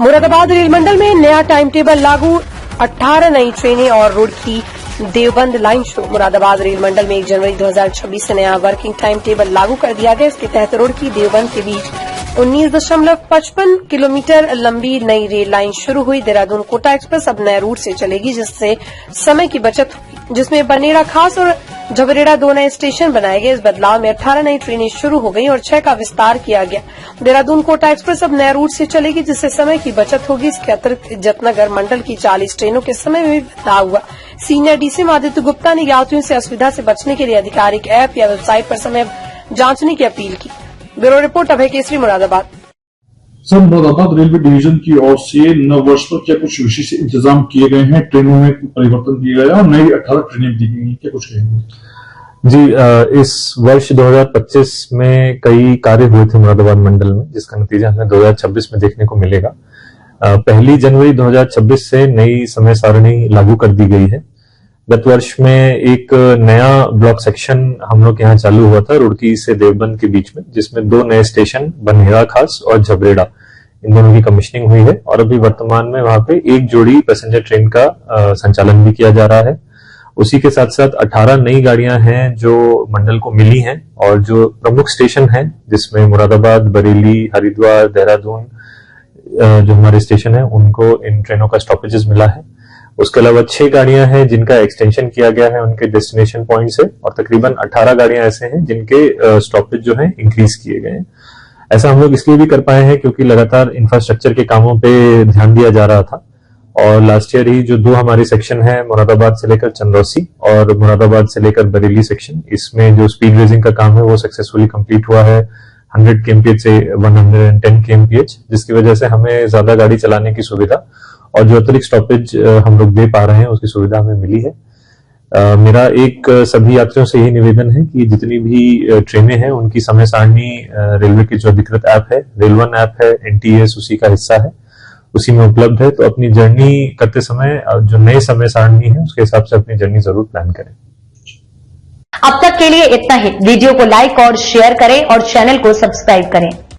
Moradabad rail मंडल में नया time table लागू, 18 नई ट्रेनें और रुड़की देवबंद लाइन शुरू। मुरादाबाद रेल मंडल में 1 जनवरी 2026 से नया वर्किंग टाइम टेबल लागू कर दिया गया। इसके तहत रुड़की देवबंद के बीच 19.55 किलोमीटर लंबी नई रेल लाइन शुरू हुई। देहरादून कोटा एक्सप्रेस अब नए रूट से चलेगी, जिससे समय की बचत होगी, जिसमें बनेड़ा खास और झबरेड़ा 2 नए स्टेशन बनाए गए। इस बदलाव में 18 नई ट्रेनें शुरू हो गई और 6 का विस्तार किया गया। देहरादून कोटा एक्सप्रेस अब नए रूट से चलेगी, जिससे समय की बचत होगी। इसके अतिरिक्त जतनगर मंडल की 40 ट्रेनों के समय में भी बदलाव हुआ। सीनियर डीसीएम आदित्य गुप्ता ने यात्रियों से असुविधा से बचने के लिए आधिकारिक ऐप या वेबसाइट पर समय जांचने की अपील की। Bureau report, Abhay Kesari, Moradabad. Sir, Moradabad railway division की ओर से नव वर्ष पर क्या कुछ विशेष इंतजाम किए गए हैं? ट्रेनों में परिवर्तन किया गया और नई 18 ट्रेनें दी गई हैं, क्या कुछ कहेंगे? जी, इस वर्ष 2025 में कई कार्य हुए थे मुरादाबाद मंडल में, जिसका नतीजा हमें 2026 में देखने को मिलेगा। 1 जनवरी 2026 से नई समय सारणी लागू कर दी गई है। गत वर्ष में एक नया ब्लॉक सेक्शन हम लोग यहाँ चालू हुआ था रुड़की से देवबंद के बीच में, जिसमें 2 नए स्टेशन बनेड़ा खास और झबरेड़ा, इन दोनों की कमीशनिंग हुई है और अभी वर्तमान में वहां पे एक जोड़ी पैसेंजर ट्रेन का संचालन भी किया जा रहा है। उसी के साथ साथ 18 नई गाड़ियां हैं जो मंडल को मिली हैं और जो प्रमुख स्टेशन हैं, जिसमें मुरादाबाद, बरेली, हरिद्वार, देहरादून जो हमारे स्टेशन है, उनको इन ट्रेनों का स्टॉपेजेस मिला है। उसके अलावा 6 गाड़ियां हैं जिनका एक्सटेंशन किया गया है उनके डेस्टिनेशन पॉइंट से, और तकरीबन 18 गाड़ियां ऐसे हैं जिनके स्टॉपेज जो है इंक्रीज किए गए हैं। ऐसा हम लोग इसलिए भी कर पाए हैं क्योंकि लगातार इंफ्रास्ट्रक्चर के कामों पे ध्यान दिया जा रहा था, और लास्ट ईयर ही जो 2 हमारे सेक्शन है, मुरादाबाद से लेकर चंदौसी और मुरादाबाद से लेकर बरेली सेक्शन, इसमें जो स्पीड रेजिंग का काम है वो सक्सेसफुली कंप्लीट हुआ है 100 kmph से 110 kmph, जिसकी वजह से हमें ज्यादा गाड़ी चलाने की सुविधा और जो अतिरिक्त स्टॉपेज हम लोग दे पा रहे हैं उसकी सुविधा हमें मिली है। मेरा एक सभी यात्रियों से यही निवेदन है कि जितनी भी ट्रेनें हैं उनकी समय सारणी रेलवे की जो अधिकृत ऐप है, रेल वन ऐप है, NTS उसी का हिस्सा है, उसी में उपलब्ध है। तो अपनी जर्नी करते समय जो नए समय सारणी है उसके हिसाब से अपनी जर्नी जरूर प्लान करें। अब तक के लिए इतना ही। वीडियो को लाइक और शेयर करें और चैनल को सब्सक्राइब करें।